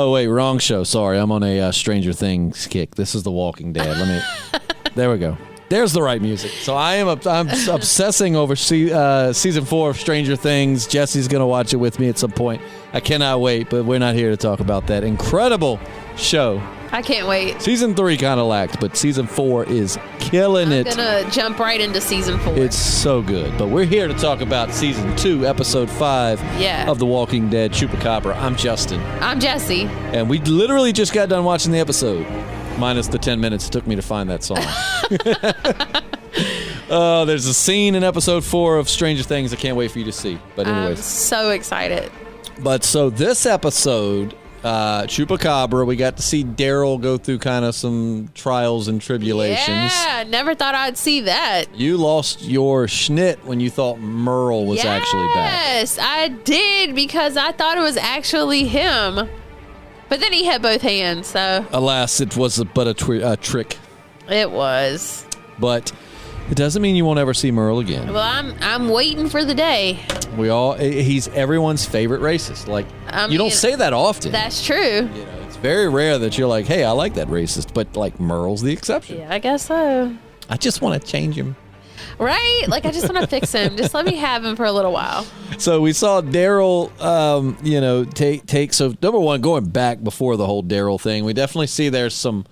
Oh, wait, wrong show. Sorry, I'm on a Stranger Things kick. This is The Walking Dead. There we go. There's the right music. So I'm obsessing over season 4 of Stranger Things. Jessi's going to watch it with me at some point. I cannot wait, but we're not here to talk about that incredible show. I can't wait. Season 3 kind of lacked, but season 4 is killing it. I'm going to jump right into season 4. It's so good. But we're here to talk about season 2, episode 5 of The Walking Dead, Chupacabra. I'm Justin. I'm Jessi. And we literally just got done watching the episode. Minus the 10 minutes it took me to find that song. There's a scene in episode 4 of Stranger Things I can't wait for you to see. But anyways. I'm so excited. But so this episode, Chupacabra, we got to see Daryl go through kind of some trials and tribulations. Yeah, never thought I'd see that. You lost your schnit when you thought Merle was actually back. Yes, I did, because I thought it was actually him. But then he had both hands, so. Alas, it was but a trick. It was. But it doesn't mean you won't ever see Merle again. Well, I'm waiting for the day. He's everyone's favorite racist. You don't say that often. That's true. It's very rare that you're like, hey, I like that racist, but Merle's the exception. Yeah, I guess so. I just want to change him. Right? I just want to fix him. Just let me have him for a little while. So we saw Daryl, take. So number one, going back before the whole Daryl thing, we definitely see there's some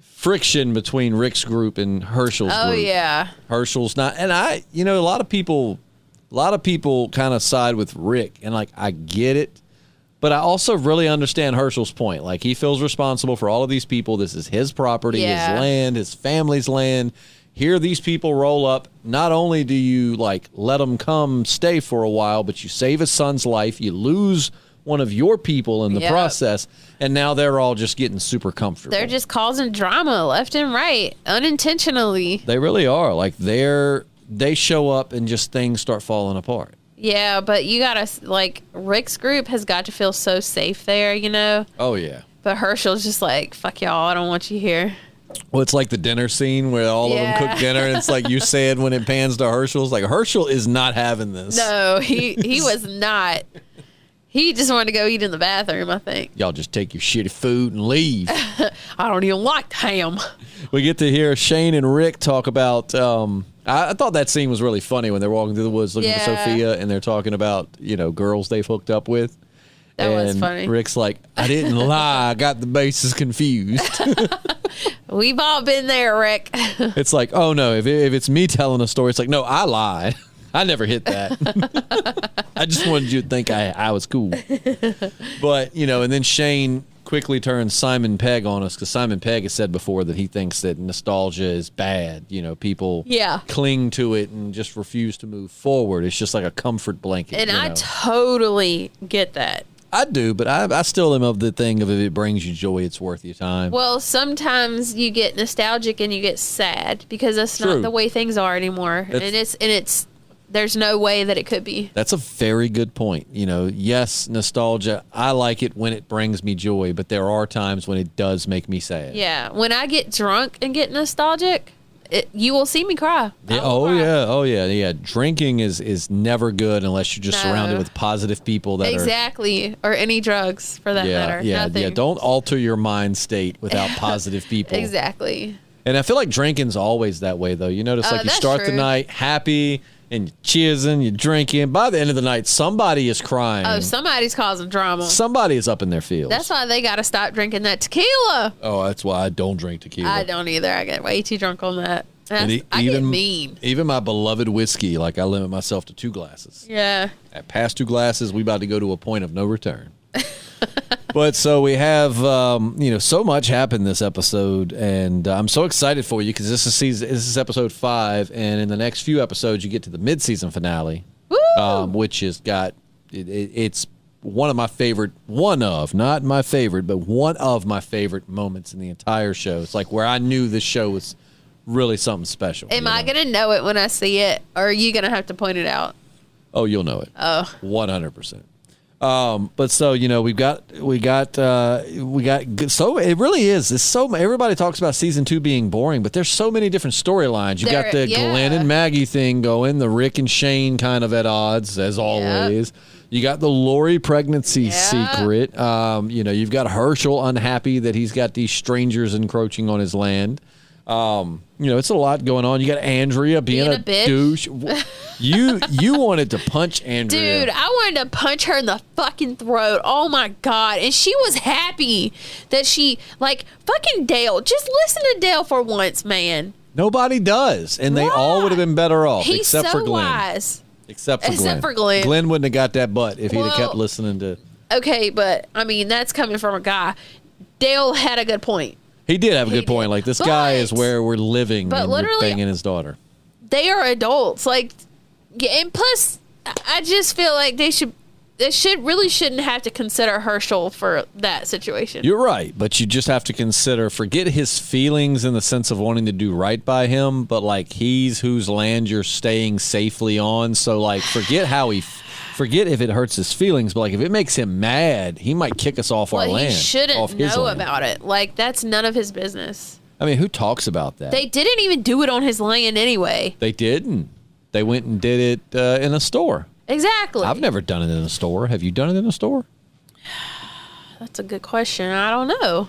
friction between Rick's group and Herschel's group. Oh yeah. Herschel's not, and a lot of people kind of side with Rick, and I get it, but I also really understand Herschel's point. He feels responsible for all of these people. This is his property, his land, his family's land. Here these people roll up. Not only do you let them come stay for a while, but you save his son's life. You lose one of your people in the process, and now they're all just getting super comfortable. They're just causing drama left and right, unintentionally. They really are. They show up and just things start falling apart. Yeah, but you gotta, Rick's group has got to feel so safe there, Oh, yeah. But Herschel's just fuck y'all, I don't want you here. Well, it's like the dinner scene where all of them cook dinner, and it's like you said when it pans to Herschel. It's Herschel is not having this. No, he was not. He just wanted to go eat in the bathroom, I think. Y'all just take your shitty food and leave. I don't even like ham. We get to hear Shane and Rick talk about... I thought that scene was really funny when they're walking through the woods looking for Sophia, and they're talking about, girls they've hooked up with. That was funny. Rick's like, I didn't lie. I got the bases confused. We've all been there, Rick. It's like, oh, no, if it's me telling a story, it's like, no, I lied. I never hit that. I just wanted you to think I was cool. But, and then Shane quickly turns Simon Pegg on us, because Simon Pegg has said before that he thinks that nostalgia is bad. People cling to it and just refuse to move forward. It's just like a comfort blanket. And I totally get that. I do, but I still am of the thing of if it brings you joy, it's worth your time. Well, sometimes you get nostalgic and you get sad because that's not the way things are anymore. It's there's no way that it could be. That's a very good point. Yes, nostalgia, I like it when it brings me joy, but there are times when it does make me sad. Yeah, when I get drunk and get nostalgic, you will see me cry. Yeah, oh yeah. Drinking is never good unless you're just surrounded with positive people that are or any drugs for that matter. Yeah. Don't alter your mind state without positive people. Exactly. And I feel like drinking's always that way, though. You notice, you start the night happy and you're cheersing, you're drinking. By the end of the night, somebody is crying. Oh, somebody's causing drama. Somebody is up in their feels. That's why they got to stop drinking that tequila. Oh, that's why I don't drink tequila. I don't either. I get way too drunk on that. I get mean. Even my beloved whiskey, I limit myself to 2 glasses. Yeah. Past 2 glasses, we about to go to a point of no return. But so we have, so much happened this episode, and I'm so excited for you because this is episode 5, and in the next few episodes you get to the mid-season finale, which has got it's one of my favorite, not my favorite, but one of my favorite moments in the entire show. It's where I knew this show was really something special. Am I going to know it when I see it, or are you going to have to point it out? Oh, you'll know it. Oh, 100%. But so, we got, so it really is. It's so, everybody talks about season 2 being boring, but there's so many different storylines. You got the Glenn and Maggie thing going, the Rick and Shane kind of at odds as always. You got the Lori pregnancy secret. You've got Herschel unhappy that he's got these strangers encroaching on his land. It's a lot going on. You got Andrea being a douche. You wanted to punch Andrea. Dude, I wanted to punch her in the fucking throat. Oh my God. And she was happy that fucking Dale. Just listen to Dale for once, man. Nobody does. And they all would have been better off except for Glenn. Wise. Except for Glenn. Glenn wouldn't have got that butt if he'd have kept listening to. Okay, but I mean, that's coming from a guy. Dale had a good point. He did have a good point. Like, this guy is where we're living and you're banging his daughter. They are adults. And plus, I just feel like they shouldn't have to consider Herschel for that situation. You're right, but you just have to forget his feelings in the sense of wanting to do right by him, but he's whose land you're staying safely on. So forget if it hurts his feelings, but if it makes him mad, he might kick us off our land. He shouldn't know about it. That's none of his business. I mean, who talks about that? They didn't even do it on his land anyway. They didn't. They went and did it in a store. Exactly. I've never done it in a store. Have you done it in a store? That's a good question. I don't know.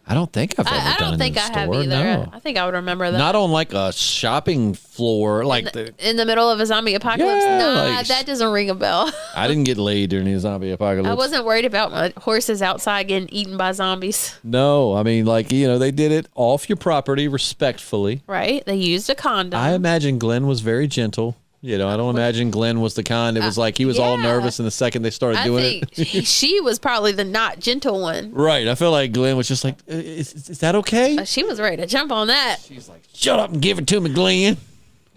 I don't think I've ever done it in a store. I don't think I have either. No. I think I would remember that. Not on a shopping floor. In the middle of a zombie apocalypse? Yeah, that doesn't ring a bell. I didn't get laid during the zombie apocalypse. I wasn't worried about my horses outside getting eaten by zombies. No, I mean, they did it off your property respectfully. Right. They used a condom. I imagine Glenn was very gentle. I don't imagine Glenn was the kind. It was he was all nervous, and the second they started doing it, she was probably the not gentle one. Right. I feel like Glenn was just is that okay? She was ready to jump on that. She's like, shut up and give it to me, Glenn.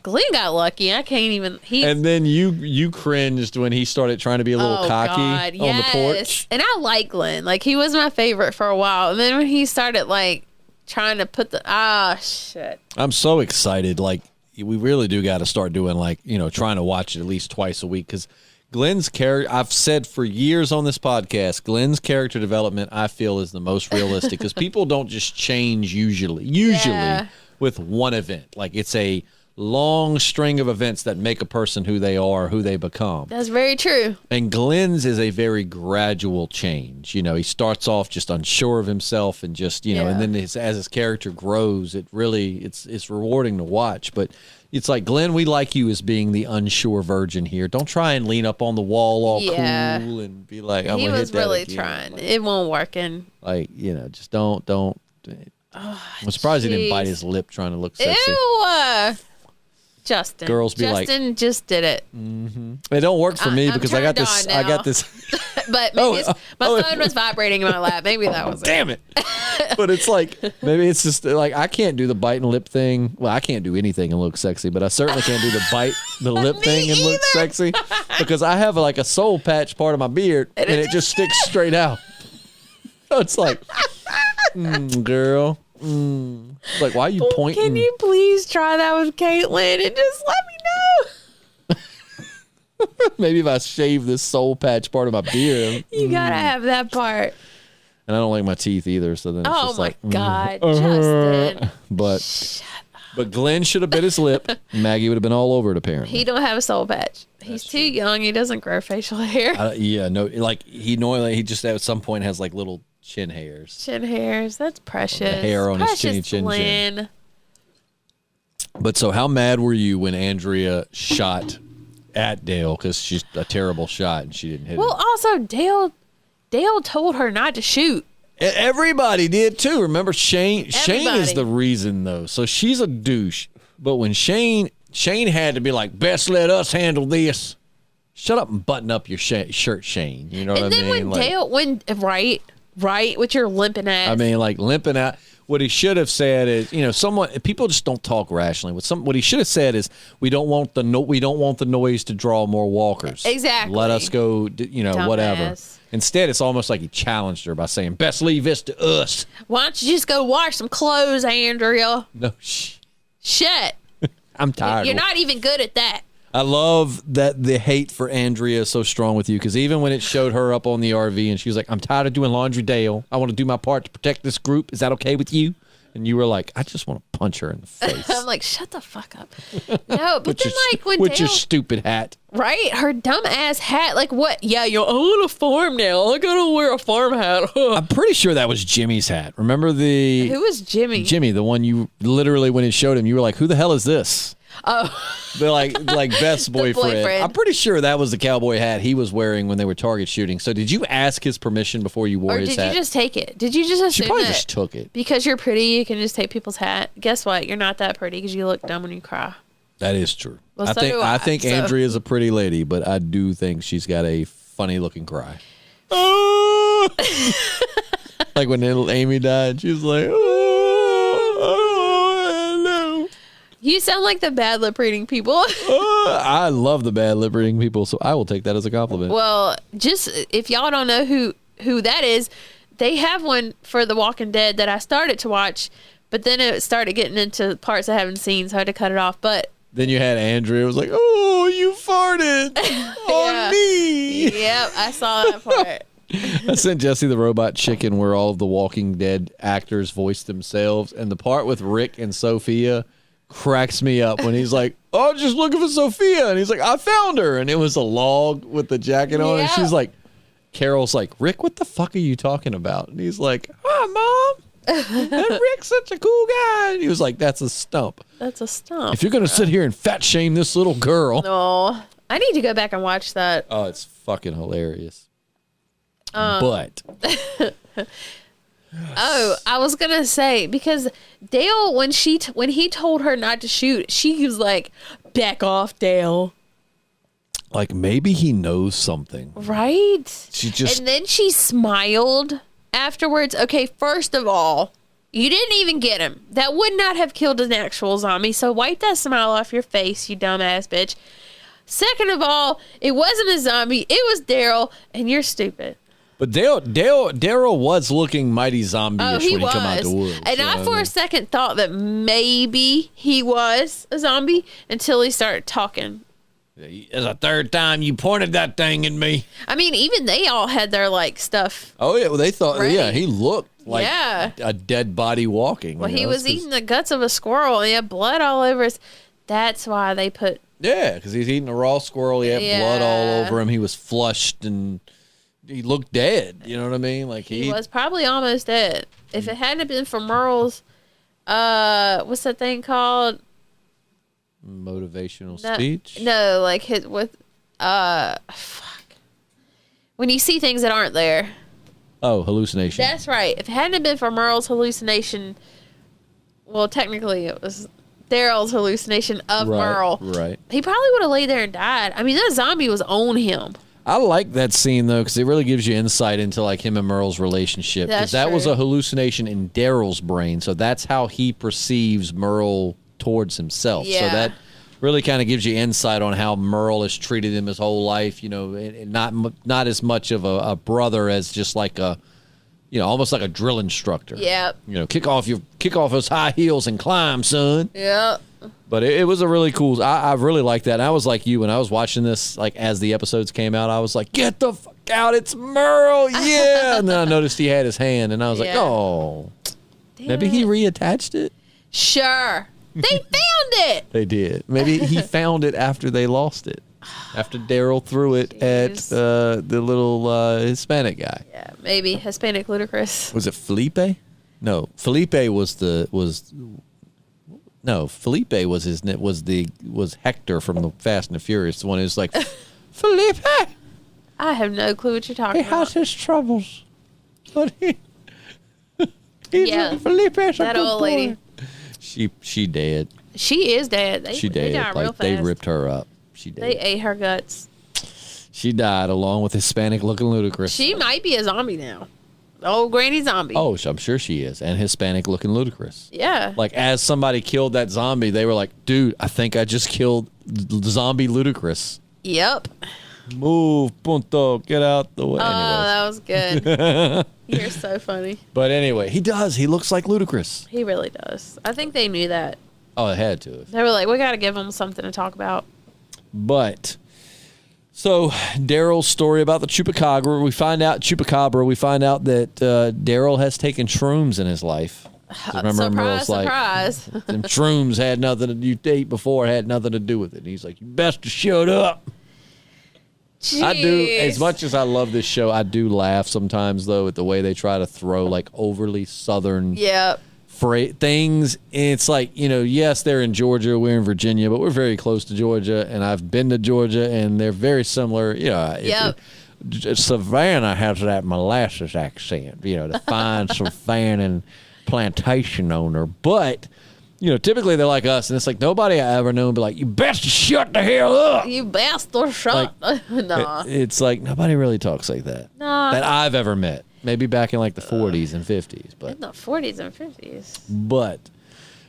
Glenn got lucky. I can't even. And then you cringed when he started trying to be a little cocky on the porch. And I like Glenn. He was my favorite for a while. And then when he started trying to put shit. I'm so excited. We really do got to start doing trying to watch it at least twice a week, because Glenn's character, I've said for years on this podcast, Glenn's character development I feel is the most realistic, because people don't just change usually with one event. It's a long string of events that make a person who they are, who they become. That's very true. And Glenn's is a very gradual change. He starts off just unsure of himself and just, and then as his character grows, it really, it's rewarding to watch. But it's Glenn, we like you as being the unsure virgin here. Don't try and lean up on the wall all cool and be like, I'm going to hit that really again. Trying. It won't work. Just don't. I'm surprised he didn't bite his lip trying to look sexy. Ew. Justin. Girls be Justin just did it. Mm-hmm. It don't work for me because I got this. But maybe my phone was vibrating in my lap. Maybe that was Damn it. But it's maybe it's just I can't do the bite and lip thing. Well, I can't do anything and look sexy, but I certainly can't do the bite, the lip thing and look sexy, because I have a soul patch part of my beard and it just sticks straight out. So it's girl. Why are you pointing? Can you please try that with Caitlin and just let me know? Maybe if I shave this soul patch part of my beard. You gotta have that part. And I don't like my teeth either, so then it's just God, Justin. But Glenn should have bit his lip. Maggie would have been all over it, apparently. He don't have a soul patch. He's too young. He doesn't grow facial hair. He just at some point has little chin hairs. That's precious. The hair on his chin. But so how mad were you when Andrea shot at Dale, because she's a terrible shot and she didn't hit him? Well, also Dale told her not to shoot. Everybody did too. Remember Shane is the reason though. So she's a douche. But when Shane had to be best let us handle this. Shut up and button up your shirt, Shane. You know what I mean? And then when Dale right, with your limping ass. I mean, limping out. What he should have said is, people just don't talk rationally. What he should have said is, we don't want the noise to draw more walkers. Exactly. Let us go, whatever. Dumbass. Instead, it's almost like he challenged her by saying, best leave this to us. Why don't you just go wash some clothes, Andrea? No, shit. I'm tired. You're not even good at that. I love that the hate for Andrea is so strong with you, because even when it showed her up on the RV and she was like, I'm tired of doing laundry, Dale. I want to do my part to protect this group. Is that okay with you? And you were like, I just want to punch her in the face. I'm like, shut the fuck up. No, but then like when with Dale, your stupid hat. right? Her dumb ass hat. Like what? Yeah, I want a farm now. I gotta wear a farm hat. I'm pretty sure that was Jimmy's hat. Remember the... Who was Jimmy? Jimmy, the one you literally, when it showed him, you were like, who the hell is this? Oh. They're like Beth's boyfriend. I'm pretty sure that was the cowboy hat he was wearing when they were target shooting. So did you ask his permission before you wore his hat? Or did you just take it? Did you just assume She probably that just took it. because you're pretty, you can just take people's hat? Guess what? You're not that pretty because you look dumb when you cry. That is true. Well, I think Andrea is a pretty lady, but I do think she's got a funny looking cry. Oh! Like when little Amy died, she was like, oh, no. You sound like the bad lip reading people. I love the bad lip reading people, so I will take that as a compliment. Well, just if y'all don't know who that is, they have one for The Walking Dead that I started to watch, but then it started getting into parts I haven't seen, so I had to cut it off. But then you had Andrea. It was like, oh, you farted on me. Yep, I saw that part. I sent Jessi the Robot Chicken where all of the Walking Dead actors voiced themselves, and the part with Rick and Sophia cracks me up when he's like, oh, just looking for Sophia, and he's like, I found her, and it was a log with the jacket on, and she's like, Carol's like, Rick, what the fuck are you talking about? And he's like, hi, Mom. And Rick's such a cool guy. And he was like, that's a stump. That's a stump. If you're going to sit here and fat shame this little girl. No. I need to go back and watch that. Oh, it's fucking hilarious. But. Oh, I was going to say, because Dale, when he told her not to shoot, she was like, back off, Dale. Like, maybe he knows something. Right? She just. And then she smiled afterwards. Okay, first of all, you didn't even get him. That would not have killed an actual zombie. So wipe that smile off your face, you dumbass bitch. Second of all, it wasn't a zombie. It was Daryl, and you're stupid. But Daryl was looking mighty zombie-ish when he come out the woods. And I, for a second, thought that maybe he was a zombie until he started talking. It's the third time you pointed that thing at me. I mean, even they all had their, like, stuff. Oh, yeah. Well, they thought, ready. Yeah, he looked like a dead body walking. Well, he was eating the guts of a squirrel, and he had blood all over his... That's why they put... Yeah, because he's eating a raw squirrel. He had blood all over him. He was flushed, and he looked dead. You know what I mean? Like he was probably almost dead. If it hadn't been for Merle's... what's that thing called? Motivational speech? No, like fuck. When you see things that aren't there. Oh, hallucination. That's right. If it hadn't been for Merle's hallucination, well, technically it was Daryl's hallucination of Merle. Right. He probably would have laid there and died. I mean, that zombie was on him. I like that scene, though, because it really gives you insight into, like, him and Merle's relationship. Because that was a hallucination in Daryl's brain, so that's how he perceives Merle towards himself. Yeah. So that really kind of gives you insight on how Merle has treated him his whole life, you know, and not as much of a brother as just like a, you know, almost like a drill instructor. Yep. You know, kick off those high heels and climb, son. Yep. But it was a really cool. I really liked that. And I was like you when I was watching this, like as the episodes came out, I was like, "Get the fuck out! It's Merle, yeah!" And then I noticed he had his hand, and I was like, "Oh, maybe he reattached it." Sure, they found it. They did. Maybe he found it after they lost it. After Daryl threw it at the little Hispanic guy. Yeah, maybe Hispanic Ludacris. Was it Felipe? No, Felipe Felipe was Hector from the Fast and the Furious. The one who's like, Felipe. I have no clue what you're talking about. He has his troubles, but Felipe's that old lady. She dead. She is dead. She dead. They got like real fast. They ripped her up. She dead. They ate her guts. She died along with Hispanic-looking Ludacris. She might be a zombie now. The old granny zombie. Oh, I'm sure she is. And Hispanic-looking Ludacris. Yeah. Like, as somebody killed that zombie, they were like, dude, I think I just killed zombie Ludacris. Yep. Move, punto, get out the way. Oh, that was good. You're so funny. But anyway, he does. He looks like Ludacris. He really does. I think they knew that. Oh, it had to. They were like, we got to give him something to talk about. But... So, Daryl's story about the Chupacabra, we find out that Daryl has taken shrooms in his life. I remember I was like, surprise. them shrooms had nothing to you ate before had nothing to do with it. And he's like, you best to shut up. Jeez. I do, as much as I love this show, I do laugh sometimes though at the way they try to throw like overly southern things. It's like, yes, they're in Georgia, we're in Virginia, but we're very close to Georgia, and I've been to Georgia, and they're very similar. Savannah has that molasses accent, the fine Savannah plantation owner, but typically they're like us, and it's like nobody I ever known be like, you best shut the hell up. You best to shut. No. It's like nobody really talks like that. No. That I've ever met. Maybe back in like the 40s and 50s, but in the 40s and 50s. But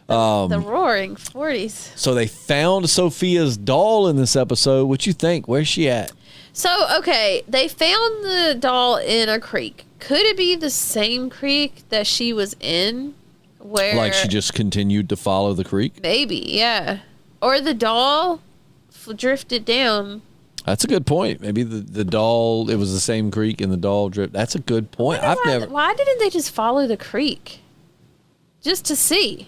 the roaring 40s. So they found Sophia's doll in this episode. What you think? Where's she at? So, okay, they found the doll in a creek. Could it be the same creek that she was in? Where like she just continued to follow the creek? Maybe, yeah. Or the doll drifted down. That's a good point. Maybe the doll, it was the same creek and the doll drifted. That's a good point. Why didn't they just follow the creek? Just to see.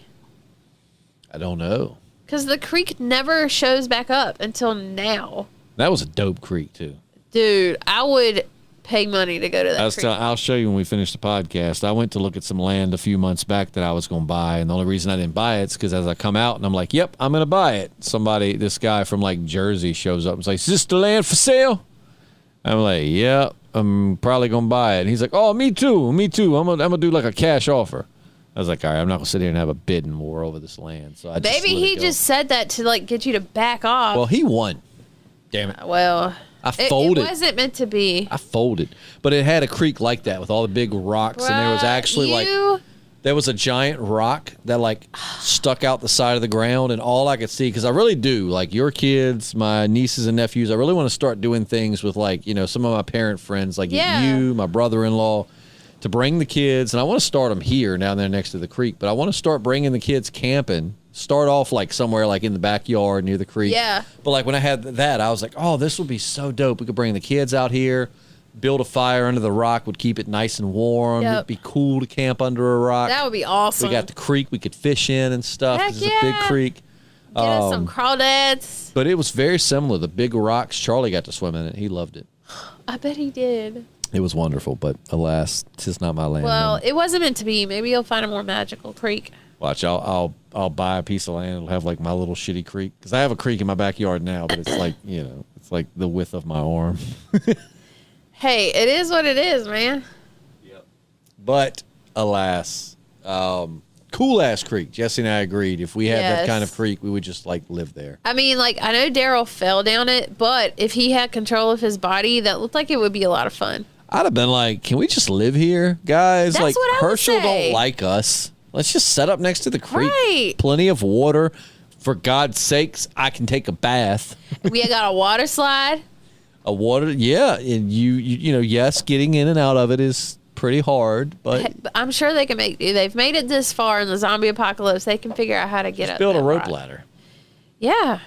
I don't know. Because the creek never shows back up until now. That was a dope creek, too. Dude, I would pay money to go to that creek. I'll show you when we finish the podcast. I went to look at some land a few months back that I was going to buy, and the only reason I didn't buy it is because as I come out and I'm like, yep, I'm going to buy it. This guy from like Jersey shows up and is like, is this the land for sale? I'm like, yeah, I'm probably going to buy it. And he's like, oh, me too. I'm going to do like a cash offer. I was like, all right, I'm not going to sit here and have a bidding war over this land. So maybe he just said that to like get you to back off. Well, he won. Damn it. Well, I folded. It wasn't meant to be. I folded. But it had a creek like that with all the big rocks. And there was actually there was a giant rock that like stuck out the side of the ground. And all I could see, because I really do, like your kids, my nieces and nephews, I really want to start doing things with like, some of my parent friends, like you, my brother-in-law, to bring the kids. And I want to start them here down there next to the creek. But I want to start bringing the kids camping. Start off like somewhere like in the backyard near the creek. Yeah. But like when I had that, I was like, oh, this would be so dope. We could bring the kids out here, build a fire under the rock, would keep it nice and warm. Yep. It'd be cool to camp under a rock. That would be awesome. We got the creek we could fish in and stuff. Heck It's a big creek. Get us some crawdads. But it was very similar. The big rocks, Charlie got to swim in it. He loved it. I bet he did. It was wonderful, but alas, it's not my land. Well, it wasn't meant to be. Maybe you'll find a more magical creek. Watch, I'll buy a piece of land. It'll have like my little shitty creek, because I have a creek in my backyard now, but it's like it's like the width of my arm. Hey, it is what it is, man. Yep. But alas, cool ass creek. Jesse and I agreed if we had that kind of creek, we would just like live there. I mean, like I know Daryl fell down it, but if he had control of his body, that looked like it would be a lot of fun. I'd have been like, can we just live here, guys? That's like what I would Herschel say. don't like us. Let's just set up next to the creek. Right. Plenty of water. For God's sakes, I can take a bath. We got a water slide. Yeah. And yes, getting in and out of it is pretty hard, but I'm sure they can they've made it this far in the zombie apocalypse. They can figure out how to get up. Build a rope ladder. Yeah.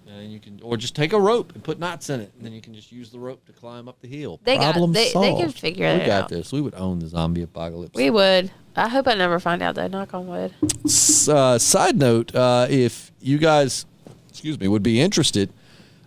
And you can, or just take a rope and put knots in it, and then you can just use the rope to climb up the hill. They solved. they can figure it out. We got this. We would own the zombie apocalypse. We would. I hope I never find out, though. Knock on wood. Side note, if you guys, would be interested,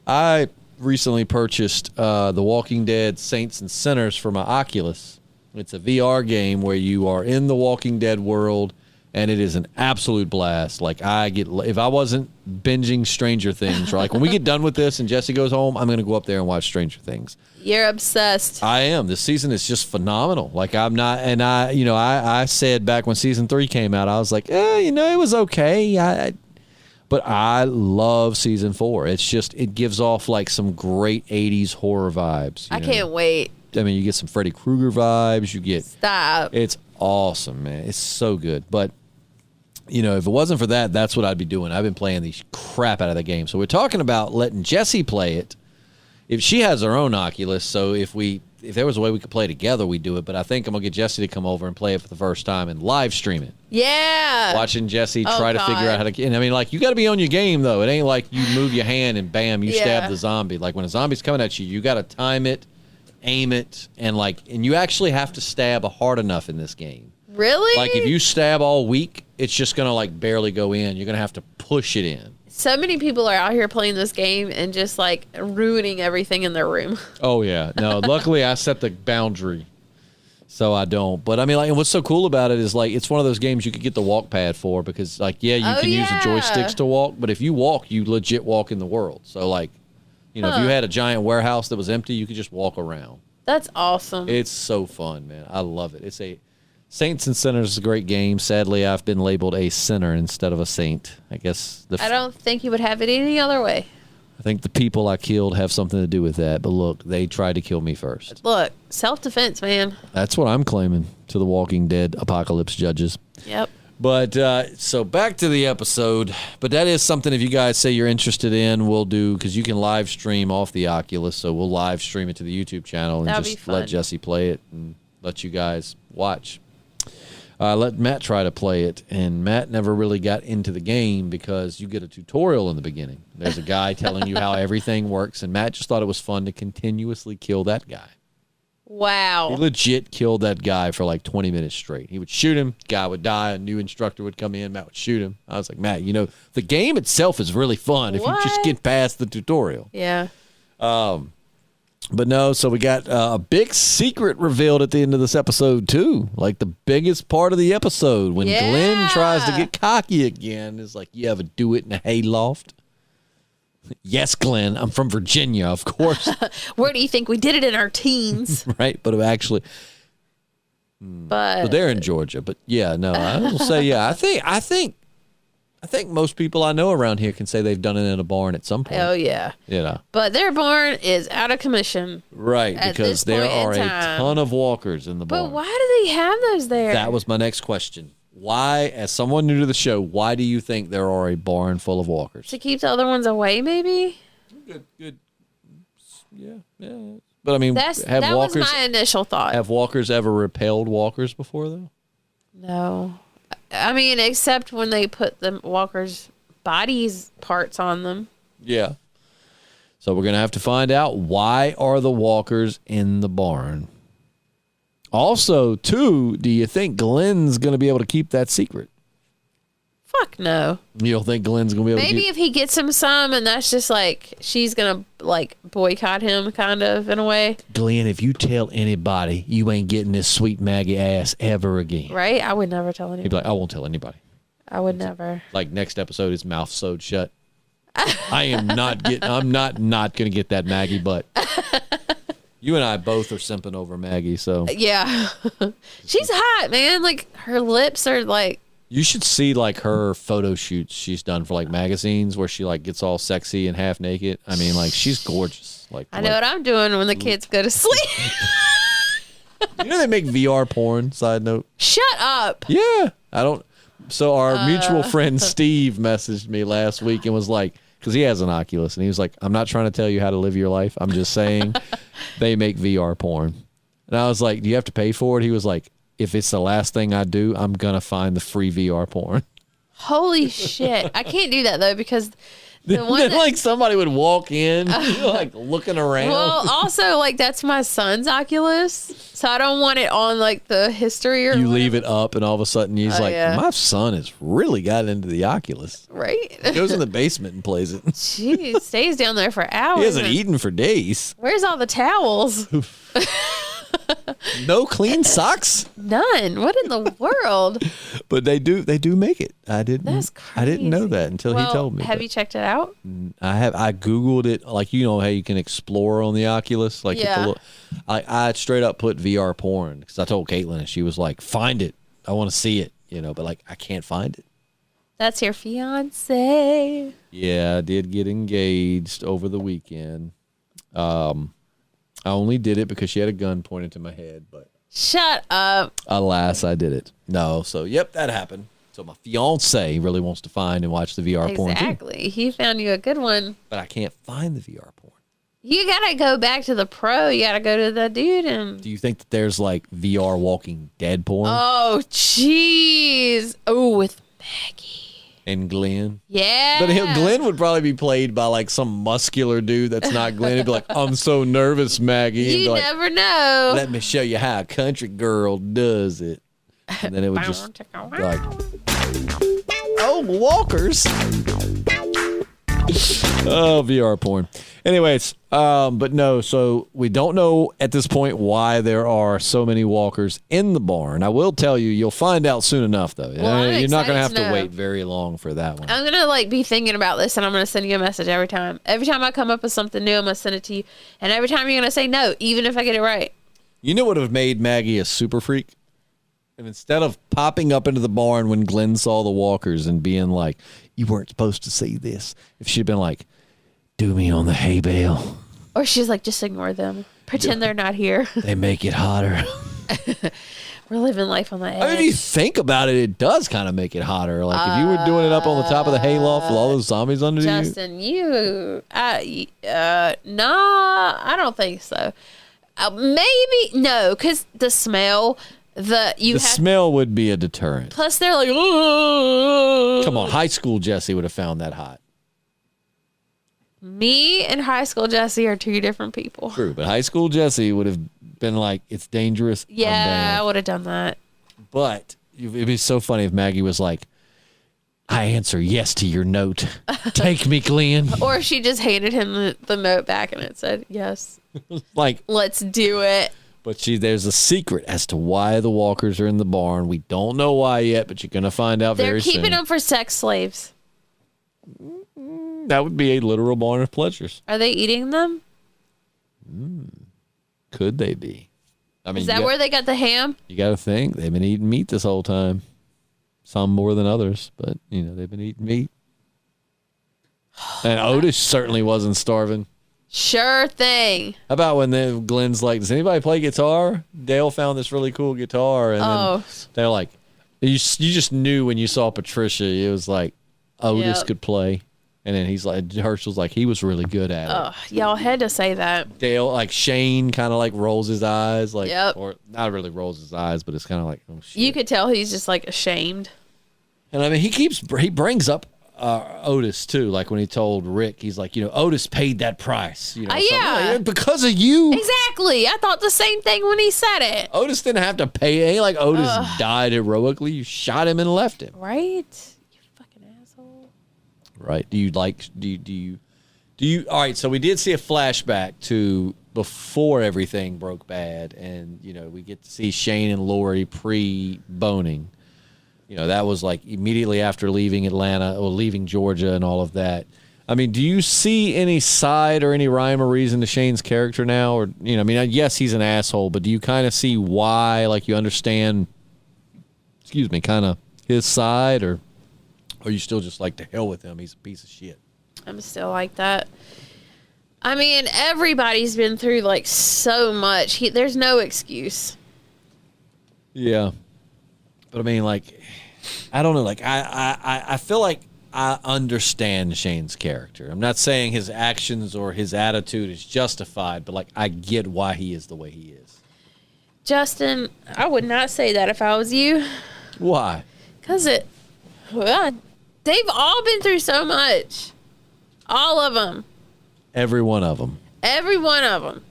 I recently purchased The Walking Dead Saints and Sinners for my Oculus. It's a VR game where you are in the Walking Dead world, and it is an absolute blast. Like if I wasn't binging Stranger Things, or like when we get done with this and Jesse goes home, I'm going to go up there and watch Stranger Things. You're obsessed. I am. This season is just phenomenal. Like I'm not, and I said back when season 3 came out, I was like, it was okay. But I love season 4. It's just, it gives off like some great 80s horror vibes. I can't wait. I mean, you get some Freddy Krueger vibes. You get, stop. It's awesome, man. It's so good. But if it wasn't for that, that's what I'd be doing. I've been playing the crap out of the game. So we're talking about letting Jessie play it. If she has her own Oculus, so if there was a way we could play together, we'd do it. But I think I'm going to get Jessie to come over and play it for the first time and live stream it. Yeah. Watching Jessie try to figure out how to... And I mean, like, you got to be on your game, though. It ain't like you move your hand and bam, you stab the zombie. Like, when a zombie's coming at you, you got to time it, aim it, and you actually have to stab hard enough in this game. Really? Like if you stab all week, it's just gonna like barely go in. You're gonna have to push it in. So many people are out here playing this game and just like ruining everything in their room. Oh yeah, no. Luckily, I set the boundary, so I don't. But I mean, like, and what's so cool about it is like it's one of those games you could get the walk pad for because, like, yeah, you can use the joysticks to walk, but if you walk, you legit walk in the world. So like, you know, if you had a giant warehouse that was empty, you could just walk around. That's awesome. It's so fun, man. I love it. It's a Saints and Sinners is a great game. Sadly, I've been labeled a sinner instead of a saint. I guess I don't think you would have it any other way. I think the people I killed have something to do with that. But look, they tried to kill me first. Look, self-defense, man. That's what I'm claiming to the Walking Dead apocalypse judges. Yep. But so back to the episode. But that is something if you guys say you're interested in, we'll do because you can live stream off the Oculus. So we'll live stream it to the YouTube channel and That'd just be fun. let Jessi play it and let you guys watch. Let Matt try to play it, and Matt never really got into the game because you get a tutorial in the beginning. There's a guy telling you how everything works, and Matt just thought it was fun to continuously kill that guy. Wow. He legit killed that guy for like 20 minutes straight. He would shoot him, guy would die, a new instructor would come in, Matt would shoot him. I was like, Matt, you know, the game itself is really fun if you just get past the tutorial. Yeah. But no, so we got a big secret revealed at the end of this episode, too. Like the biggest part of the episode when Glenn tries to get cocky again is like, you ever do it in a hayloft? Yes, Glenn, I'm from Virginia, of course. Where do you think we did it in our teens? Right, but actually, But they're in Georgia. But yeah, no, I will say, yeah, I think most people I know around here can say they've done it in a barn at some point. Oh, yeah. You know. But their barn is out of commission. Right, at because this there point in are a time. ton of walkers in the barn. But why do they have those there? That was my next question. Why, as someone new to the show, why do you think there are a barn full of walkers? To keep the other ones away, maybe? Good. Yeah. But I mean, that was my initial thought. Have walkers ever repelled walkers before, though? No. I mean, except when they put the walkers' bodies parts on them. Yeah. So we're going to have to find out why are the walkers in the barn. Also, too, do you think Glenn's going to be able to keep that secret? Fuck no. You don't think Glenn's going to be able to Maybe if he gets him some and that's just like, she's going to like boycott him kind of in a way. Glenn, if you tell anybody, you ain't getting this sweet Maggie ass ever again. Right? I would never tell He'd anybody. be like, I won't tell anybody. I would never. Like next episode, his mouth sewed shut. I'm not going to get that Maggie butt. You and I both are simping over Maggie, so. Yeah. She's hot, man. Like, her lips are like. You should see like her photo shoots she's done for like magazines where she like gets all sexy and half naked. I mean, like she's gorgeous. Like I know what I'm doing when the kids go to sleep. You know they make VR porn, side note. Shut up. Yeah. So our mutual friend Steve messaged me last week and was like, because he has an Oculus, and he was like, I'm not trying to tell you how to live your life. I'm just saying they make VR porn. And I was like, do you have to pay for it? He was like, if it's the last thing I do, I'm going to find the free VR porn. Holy shit. I can't do that, though, because the one Then, that, like somebody would walk in, like looking around. well, also, like, that's my son's Oculus, so I don't want it on, like, the history or you whatever. leave it up, and all of a sudden he's like, yeah. my son has really got into the Oculus. Right? He goes in the basement and plays it. Jeez, stays down there for hours. He hasn't and- eaten for days. Where's all the towels? No clean socks. None. What in the world? But they do make it. I That's didn't know crazy. that until he told me. Have but you checked it out? I Googled it, like, you know how you can explore on the Oculus? Like, Yeah. I straight up put VR porn because I told Caitlin and she was like, find it. I want to see it, you know, but like, I can't find it. That's your fiance. Yeah, I did get engaged over the weekend. I only did it because she had a gun pointed to my head, but Shut up. alas, I did it. No, so yep, that happened. So my fiance really wants to find and watch the VR porn too, Exactly. He found you a good one. but I can't find the VR porn. You gotta go back to the pro. You gotta go to the dude and. Do you think that there's like VR Walking Dead porn Oh, jeez. Oh, with Maggie. and Glenn? Yeah. But Glenn would probably be played by like some muscular dude that's not Glenn. He'd be like, I'm so nervous, Maggie. And be You like, never know. let me show you how a country girl does it. And then it would just like, oh, walkers. Oh, VR porn. Anyways, but no, so we don't know at this point why there are so many walkers in the barn. I will tell you, you'll find out soon enough, though. Well, You're not going to have to to wait very long for that one. I'm gonna be thinking about this, and I'm gonna send you a message every time. Every time I come up with something new, I'm gonna send it to you, and every time you're gonna say no, even if I get it right. You know what would have made Maggie a super freak? If instead of popping up into the barn when Glenn saw the walkers and being like, you weren't supposed to say this, if she'd been like, do me on the hay bale. Or she's like, just ignore them. Pretend they're not here. They make it hotter. We're living life on the edge. I mean, if you think about it, it does kind of make it hotter. Like if you were doing it up on the top of the hayloft with all those zombies under Justin, nah, I don't think so. Maybe, no, because the smell... The smell would be a deterrent. Plus, they're like, oh. Come on, high school Jessi would have found that hot. Me and high school Jessi are two different people. True, but high school Jessi would have been like, it's dangerous. Yeah, I would have done that. But it'd be so funny if Maggie was like, I answer yes to your note. Take me, Glenn. Or she just handed him the note back and it said, yes. Like, let's do it. But there's a secret as to why the walkers are in the barn. We don't know why yet, but you're going to find out very soon. They're keeping them for sex slaves. That would be a literal barn of pleasures. Are they eating them? Could they be? I mean, is that where they got the ham? You got to think. They've been eating meat this whole time. Some more than others, but, they've been eating meat. And Otis certainly wasn't starving. Sure thing. How about when Glenn's like, does anybody play guitar? Dale found this really cool guitar. And then they're like, you just knew when you saw Patricia, it was like Otis could play. And then he's like, Herschel's like, he was really good at it. Oh, y'all had to say that. Dale, like Shane kind of like rolls his eyes. Like, or not really rolls his eyes, but it's kind of like, oh shit. You could tell he's just like ashamed. And I mean, he brings up Otis too, like when he told Rick, he's like, Otis paid that price, like, because of you. Exactly. I thought the same thing when he said it. Otis didn't have to pay. It ain't like Otis died heroically. You shot him and left him. Right? You fucking asshole. Right. Do you? All right. So we did see a flashback to before everything broke bad, and we get to see Shane and Lori pre-boning. That was like immediately after leaving Atlanta or leaving Georgia and all of that. I mean, do you see any side or any rhyme or reason to Shane's character now? Or, yes, he's an asshole, but do you kind of see why, like you understand, kind of his side, or are you still just like, to hell with him, he's a piece of shit? I'm still like that. I mean, everybody's been through like so much. There's no excuse. Yeah. But I mean, like, I don't know. Like, I feel like I understand Shane's character. I'm not saying his actions or his attitude is justified, but like, I get why he is the way he is. Justin, I would not say that if I was you. Why? Because they've all been through so much. All of them. Every one of them. Every one of them.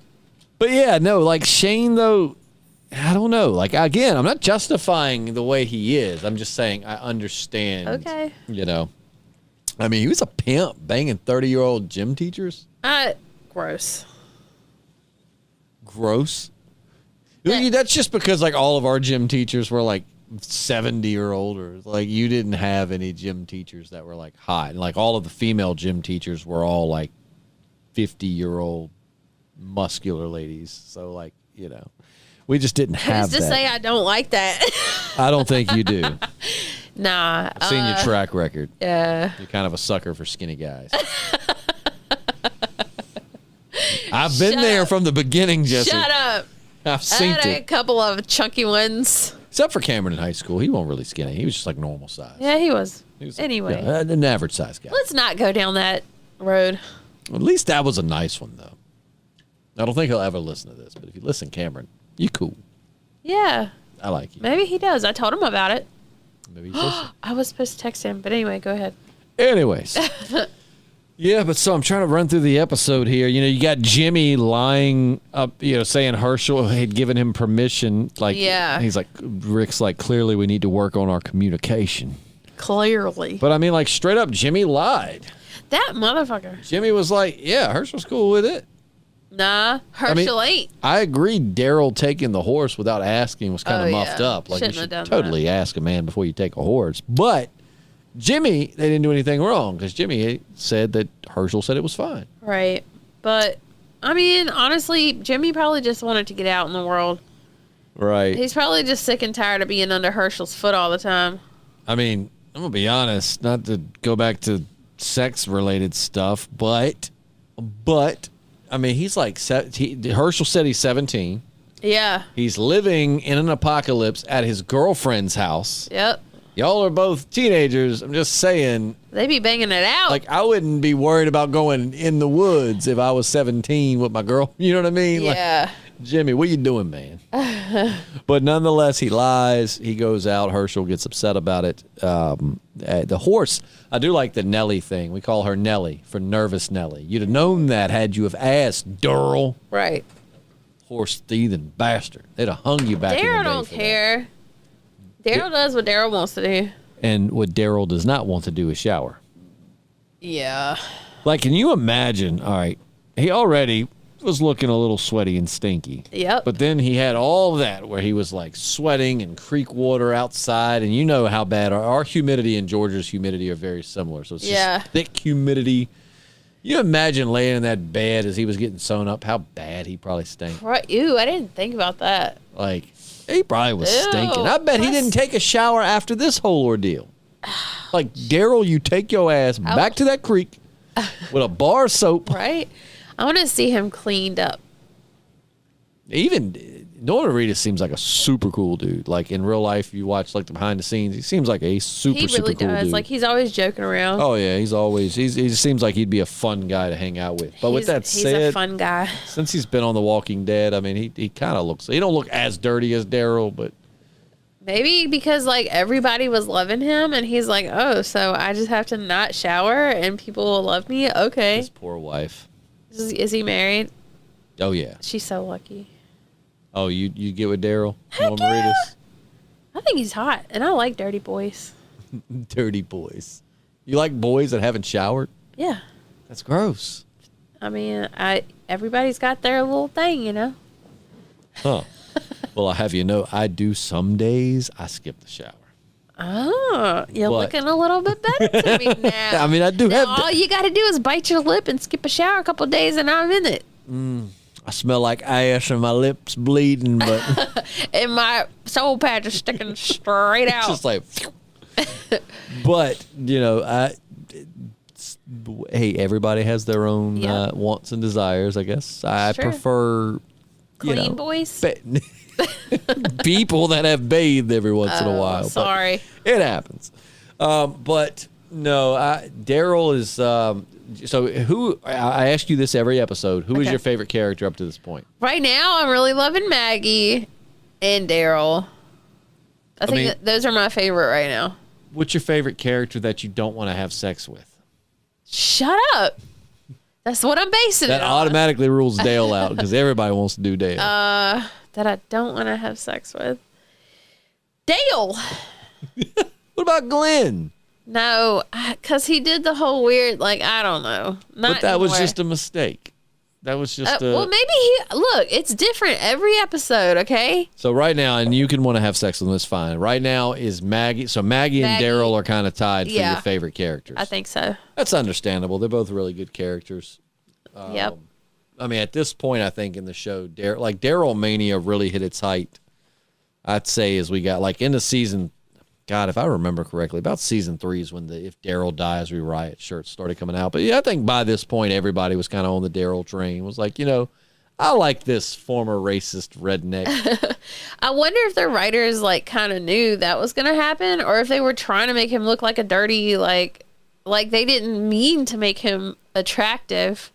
But yeah, no, like Shane, though, I don't know. Like, again, I'm not justifying the way he is. I'm just saying I understand. Okay. I mean, he was a pimp banging 30-year-old gym teachers. Gross. Gross? That's just because, like, all of our gym teachers were, like, 70 or older. Like, you didn't have any gym teachers that were, like, hot. And, like, all of the female gym teachers were all, like, 50-year-old muscular ladies. So, like, we just didn't have that. Who's to say I don't like that? I don't think you do. Nah. I've seen your track record. Yeah. You're kind of a sucker for skinny guys. I've been there from the beginning, Jessi. Shut up. I've seen it. I had a couple of chunky ones. Except for Cameron in high school. He wasn't really skinny. He was just like normal size. Yeah, he was anyway. Yeah, an average size guy. Let's not go down that road. At least that was a nice one, though. I don't think he'll ever listen to this, but if you listen, Cameron, you cool. Yeah. I like you. Maybe he does. I told him about it. Maybe he's listening. I was supposed to text him, but anyway, go ahead. Anyways. Yeah, but so I'm trying to run through the episode here. You know, you got Jimmy lying up, you know, saying Herschel had given him permission. Like, yeah. He's like, Rick's like, clearly we need to work on our communication. Clearly. But I mean, like, straight up, Jimmy lied. That motherfucker. Jimmy was like, yeah, Herschel's cool with it. Nah, Herschel ain't. I agree Daryl taking the horse without asking was kind of muffed up. Like, Shouldn't you should have done totally ask a man before you take a horse. But Jimmy, they didn't do anything wrong because Jimmy said that Herschel said it was fine. Right. But, I mean, honestly, Jimmy probably just wanted to get out in the world. Right. He's probably just sick and tired of being under Herschel's foot all the time. I mean, I'm going to be honest, not to go back to sex-related stuff, but, I mean, he's like, Herschel said he's 17. Yeah. He's living in an apocalypse at his girlfriend's house. Yep. Y'all are both teenagers. I'm just saying. They be banging it out. Like, I wouldn't be worried about going in the woods if I was 17 with my girl. You know what I mean? Yeah. Like, Jimmy, what you doing, man? But nonetheless, he lies. He goes out. Herschel gets upset about it. The horse, I do like the Nellie thing. We call her Nellie for Nervous Nellie. You'd have known that had you have asked, Daryl. Right. Horse thieving bastard. They'd have hung you back in the day. Daryl don't care. Daryl does what Daryl wants to do. And what Daryl does not want to do is shower. Yeah. Like, can you imagine? All right, he already was looking a little sweaty and stinky. Yep. But then he had all that where he was like sweating and creek water outside. And you know how bad our humidity and Georgia's humidity are very similar. So it's just thick humidity. You imagine laying in that bed as he was getting sewn up, how bad he probably stank. Right. Ew, I didn't think about that. Like, he probably was stinking. I bet he didn't take a shower after this whole ordeal. Like, Daryl, you take your ass back to that creek with a bar of soap. Right? I want to see him cleaned up. Even Norman Reedus seems like a super cool dude. Like, in real life, you watch like the behind the scenes, he seems like a super cool dude. He really does. Like, he's always joking around. Oh yeah, he seems like he'd be a fun guy to hang out with. But with that said, he's a fun guy. Since he's been on The Walking Dead, I mean, he kind of looks. He don't look as dirty as Daryl, but maybe because like everybody was loving him, and he's like, oh, so I just have to not shower and people will love me. Okay. His poor wife. Is he married? Oh yeah. She's so lucky. Oh, you get with Daryl? Heck yeah. I think he's hot, and I like dirty boys. Dirty boys. You like boys that haven't showered? Yeah. That's gross. I mean, everybody's got their little thing, you know? Huh. Well, I have you know, I do some days, I skip the shower. Oh, you're looking a little bit better to me now. I mean, I do have... All you got to do is bite your lip and skip a shower a couple of days, and I'm in it. I smell like ass and my lips bleeding, but... and my soul patch is sticking straight out. Just like... But, you know, hey, everybody has their own wants and desires, I guess. I prefer... Clean boys? People that have bathed every once in a while. Sorry. It happens. But, no, Daryl is... so who I ask you this every episode. Who is your favorite character up to this point? Right now, I'm really loving Maggie and Daryl. I think that those are my favorite right now. What's your favorite character that you don't want to have sex with? Shut up. That's what I'm basing it on. That automatically rules Dale out because everybody wants to do Dale. That I don't want to have sex with. Dale. What about Glenn? No, because he did the whole weird, like, I don't know. But that was just a mistake. That was just well, maybe look, it's different every episode, okay? So right now, and you can want to have sex with them, it's fine. Right now is Maggie. So Maggie and Daryl are kind of tied for your favorite characters. I think so. That's understandable. They're both really good characters. Yep. I mean, at this point, I think in the show, Daryl Mania really hit its height. I'd say as we got like into season, God, if I remember correctly, about season 3 is when the If Daryl Dies, We Riot shirts started coming out. But yeah, I think by this point, everybody was kind of on the Daryl train. It was like, you know, I like this former racist redneck. I wonder if the writers like kind of knew that was going to happen, or if they were trying to make him look like a dirty, like they didn't mean to make him attractive.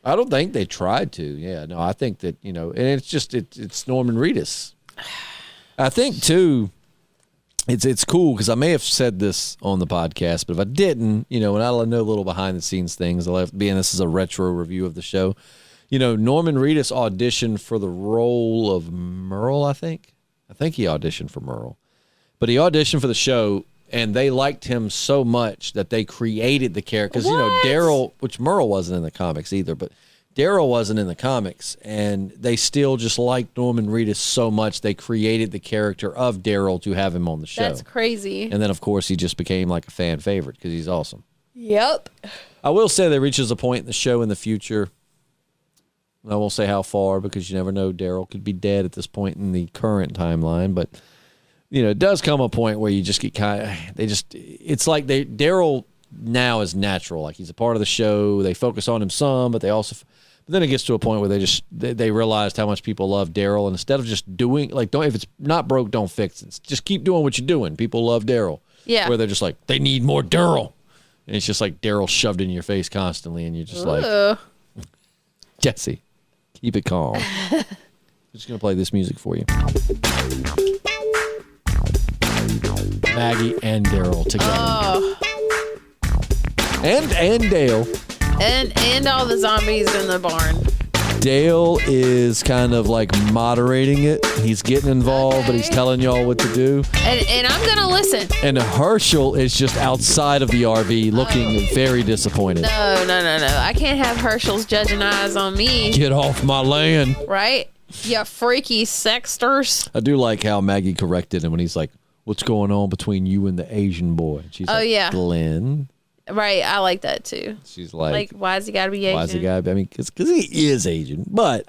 I don't think they tried to. Yeah, no, I think that, you know, and it's just, it's Norman Reedus. I think too, it's cool because I may have said this on the podcast, but if I didn't, you know, and I know little behind the scenes things, being this is a retro review of the show. You know, Norman Reedus auditioned for the role of Merle, I think. I think he auditioned for Merle. But he auditioned for the show, and they liked him so much that they created the character. Because, you know, Daryl, which Merle wasn't in the comics either, but Daryl wasn't in the comics, and they still just liked Norman Reedus so much they created the character of Daryl to have him on the show. That's crazy. And then, of course, he just became like a fan favorite because he's awesome. Yep. I will say there reaches a point in the show in the future. I won't say how far because you never know. Daryl could be dead at this point in the current timeline, but you know, it does come a point where you just get it's like Daryl now is natural. Like he's a part of the show. They focus on him some, but but then it gets to a point where they realized how much people love Daryl, and instead of just doing if it's not broke, don't fix it. Just keep doing what you're doing. People love Daryl. Yeah. Where they're just like, they need more Daryl. And it's just like Daryl shoved in your face constantly, and you're just like, Jessi, keep it calm. I'm just going to play this music for you. Maggie and Daryl together. Oh. And Dale. And all the zombies in the barn. Dale is kind of like moderating it. He's getting involved, but he's telling y'all what to do. And I'm going to listen. And Herschel is just outside of the RV looking very disappointed. No. I can't have Herschel's judging eyes on me. Get off my land. Right? You freaky sexters. I do like how Maggie corrected him when he's like, what's going on between you and the Asian boy? And she's like, yeah. Glenn. Right, I like that too. She's like, why has he got to be Asian? Why has he got to be? I mean, because he is Asian, but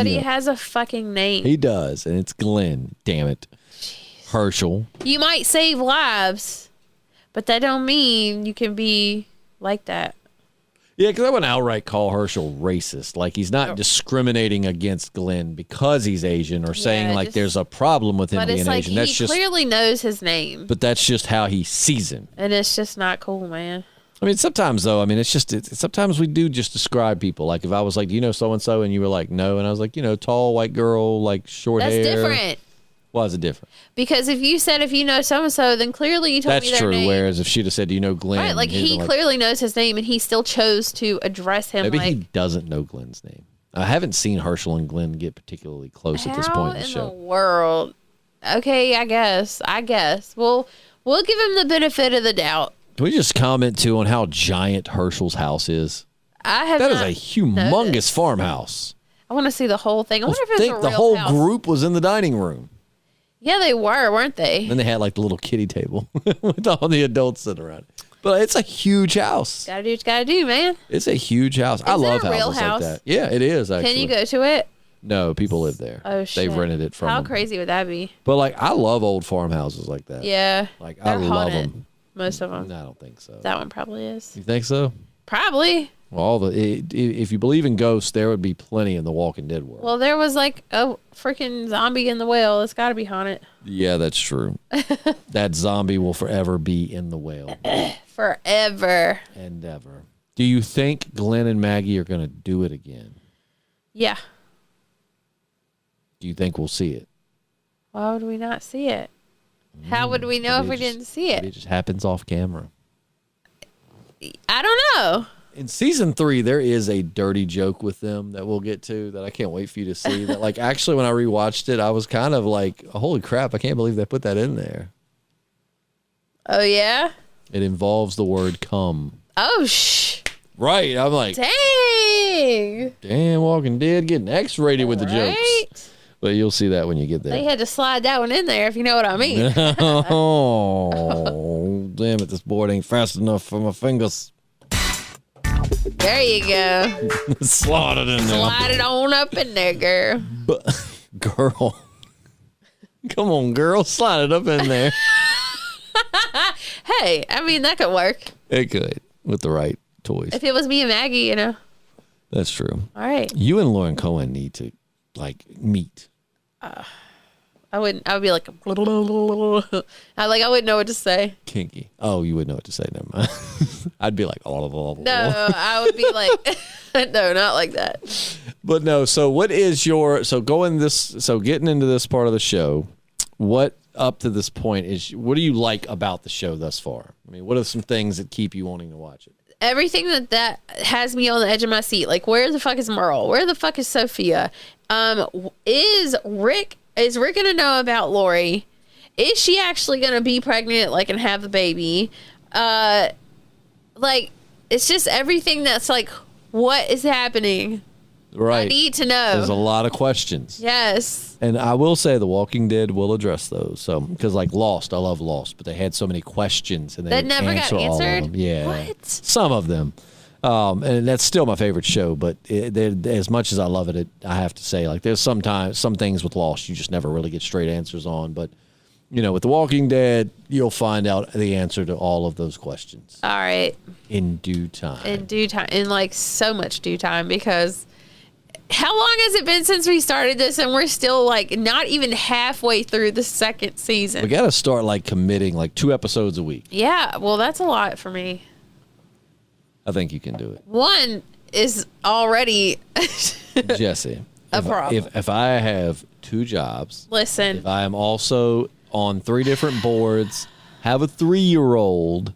he has a fucking name. He does, and it's Glenn. Damn it, jeez. Herschel. You might save lives, but that don't mean you can be like that. Yeah, because I wouldn't outright call Herschel racist. Like he's not discriminating against Glenn because he's Asian or saying there's a problem with him being Asian. That's he clearly knows his name, but that's just how he sees him, and it's just not cool, man. I mean, sometimes though, sometimes we do just describe people. Like if I was like, do you know so-and-so? And you were like, no. And I was like, tall, white girl, like short hair. That's different. Why is it different? Because if you said, if you know so-and-so, then clearly you told me their name. That's true. Whereas if she'd have said, do you know Glenn? Right, like he clearly knows his name and he still chose to address him. Maybe he doesn't know Glenn's name. I haven't seen Herschel and Glenn get particularly close at this point in the show. How in the world? Okay, I guess. We'll give him the benefit of the doubt. Can we just comment, too, on how giant Herschel's house is? That is a humongous farmhouse. I want to see the whole thing. I wonder if it's a real the whole house. Group was in the dining room. Yeah, they were, weren't they? And then they had like the little kiddie table with all the adults sitting around it. But it's a huge house. Gotta do what you gotta do, man. It's a huge house. I love houses like that. Yeah, it is, actually. Can you go to it? No, people live there. Oh, shit. They've rented it from How them. crazy would that be? But like, I love old farmhouses like that. Yeah. Like, I love them. Most of them. No, I don't think so. That one probably is. You think so? Probably. Well, if you believe in ghosts, there would be plenty in the Walking Dead world. Well, there was like a freaking zombie in the whale. It's got to be haunted. Yeah, that's true. That zombie will forever be in the whale. Forever. And ever. Do you think Glenn and Maggie are going to do it again? Yeah. Do you think we'll see it? Why would we not see it? How would we know if we didn't see it? It just happens off camera. I don't know. In season 3, there is a dirty joke with them that we'll get to that I can't wait for you to see. That like actually when I rewatched it, I was kind of like, holy crap, I can't believe they put that in there. Oh, yeah? It involves the word come. Oh, Right. I'm like, dang. Damn, Walking Dead getting X-rated with the jokes. But you'll see that when you get there. They had to slide that one in there, if you know what I mean. Oh, damn it. This board ain't fast enough for my fingers. There you go. Slide it in there. Slide it on up in there, girl. Girl. Come on, girl. Slide it up in there. Hey, I mean, that could work. It could, with the right toys. If it was me and Maggie, you know. That's true. All right. You and Lauren Cohen need to, meet. I would be like, I wouldn't know what to say. Kinky. Oh, you wouldn't know what to say. Never mind. I'd be like, no, I would be like, no, not like that. But no, so what is getting into this part of the show, what up to this point is, what do you like about the show thus far? I mean, what are some things that keep you wanting to watch it? Everything that has me on the edge of my seat. Like, where the fuck is Merle? Where the fuck is Sophia? Is Rick gonna know about Lori? Is she actually gonna be pregnant, like, and have a baby? Like, it's just everything that's like, what is happening? Right. I need to know. There's a lot of questions. Yes. And I will say The Walking Dead will address those. So, because like Lost, I love Lost, but they had so many questions and they That didn't never got answer all of answered? them. Yeah. What? Some of them. And that's still my favorite show, but as much as I love it, I have to say, like, there's some things with Lost you just never really get straight answers on. But, you know, with The Walking Dead, you'll find out the answer to all of those questions. All right. In due time. In like so much due time, because how long has it been since we started this and we're still like not even halfway through the second season? We got to start like committing like 2 episodes a week. Yeah, well, that's a lot for me. I think you can do it. One is already Jessi, a problem. If I have 2 jobs, Listen, if I am also on 3 different boards, have a 3-year-old,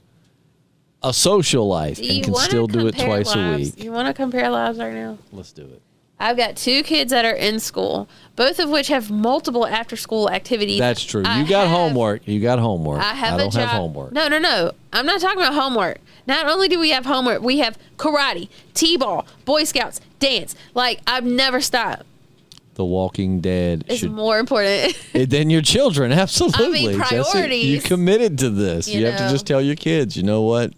a social life, and can still do it twice a week. You want to compare lives right now? Let's do it. I've got 2 kids that are in school, both of which have multiple after-school activities. That's true. You got homework. I don't have homework. No. I'm not talking about homework. Not only do we have homework, we have karate, t-ball, Boy Scouts, dance. Like, I've never stopped. The Walking Dead It's more important. than your children. Absolutely. I mean, priorities. Jessi, you committed to this. You have to just tell your kids, you know what?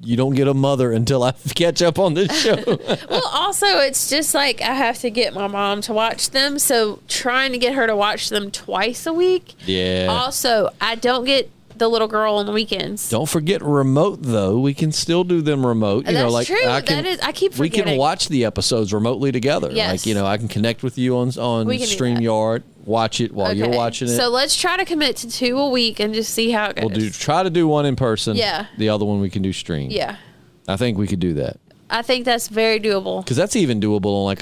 You don't get a mother until I catch up on this show. Well, also, it's just like I have to get my mom to watch them. So trying to get her to watch them twice a week. Yeah. Also, I don't get the little girl on the weekends. Don't forget remote, though. We can still do them remote. You know, That's like true. I keep forgetting. We can watch the episodes remotely together. Yes. Like, you know, I can connect with you on StreamYard, watch it while you're watching it. So let's try to commit to 2 a week and just see how it goes. We'll try to do one in person. Yeah. The other one we can do stream. Yeah. I think we could do that. I think that's very doable. Because that's even doable on like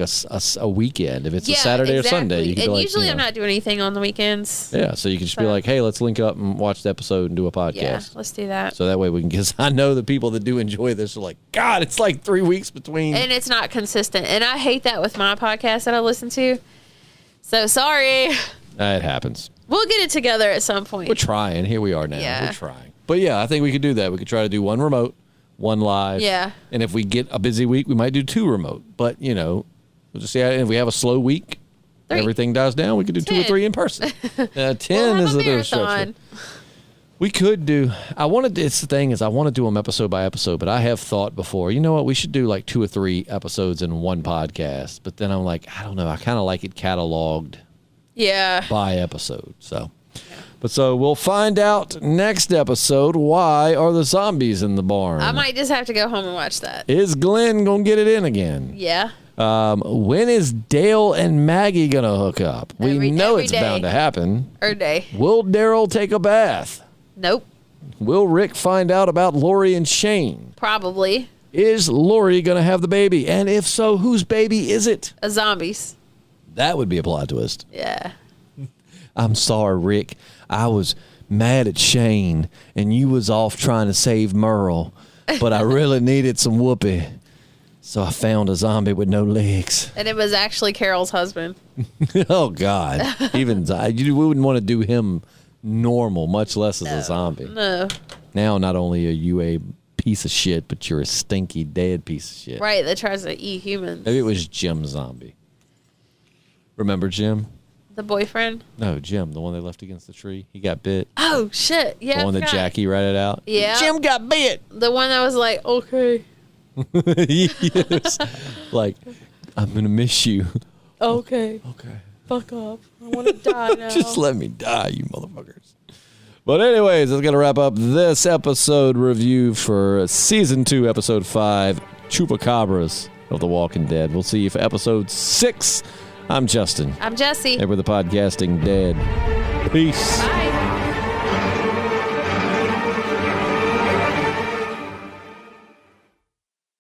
a weekend. If it's a Saturday or Sunday. You can and like, usually I'm not doing anything on the weekends. Yeah, so you can just be like, hey, let's link up and watch the episode and do a podcast. Yeah, let's do that. So that way we can, because I know the people that do enjoy this are like, God, it's like 3 weeks between. And it's not consistent. And I hate that with my podcast that I listen to. So sorry. It happens. We'll get it together at some point. We're trying. Here we are now. Yeah. We're trying. But yeah, I think we could do that. We could try to do 1 remote, 1 live. Yeah. And if we get a busy week, we might do 2 remote. But, you know, we'll just see. If we have a slow week, 3. everything dies down, we could do 2 or 3 in person. 10 is a little stretch. We could do, it's the thing is I want to do them episode by episode, but I have thought before, you know what, we should do like 2 or 3 episodes in one podcast. But then I'm like, I don't know, I kind of like it cataloged by episode. So we'll find out next episode, why are the zombies in the barn? I might just have to go home and watch that. Is Glenn going to get it in again? Yeah. When is Dale and Maggie going to hook up? We know it's bound to happen. Every day. Will Daryl take a bath? Nope. Will Rick find out about Lori and Shane? Probably. Is Lori going to have the baby? And if so, whose baby is it? A zombies. That would be a plot twist. Yeah. I'm sorry, Rick. I was mad at Shane, and you was off trying to save Merle, but I really needed some whoopee. So I found a zombie with no legs. And it was actually Carol's husband. Oh, God. Even you wouldn't want to do him normal, much less as a zombie. No. Now, not only are you a piece of shit, but you're a stinky, dead piece of shit. Right, that tries to eat humans. Maybe it was Jim Zombie. Remember Jim? The boyfriend? No, Jim, the one they left against the tree. He got bit. Oh, shit. Yeah. The one that Jackie ratted out. Yeah. Jim got bit. The one that was like, okay. Yes. Like, I'm going to miss you. Okay. Okay. Fuck off. I want to die now. Just let me die, you motherfuckers. But anyways, that's going to wrap up this episode review for Season 2, Episode 5, Chupacabras of The Walking Dead. We'll see you for Episode 6. I'm Justin. I'm Jessi. And we're the Podcasting Dead. Peace. Bye.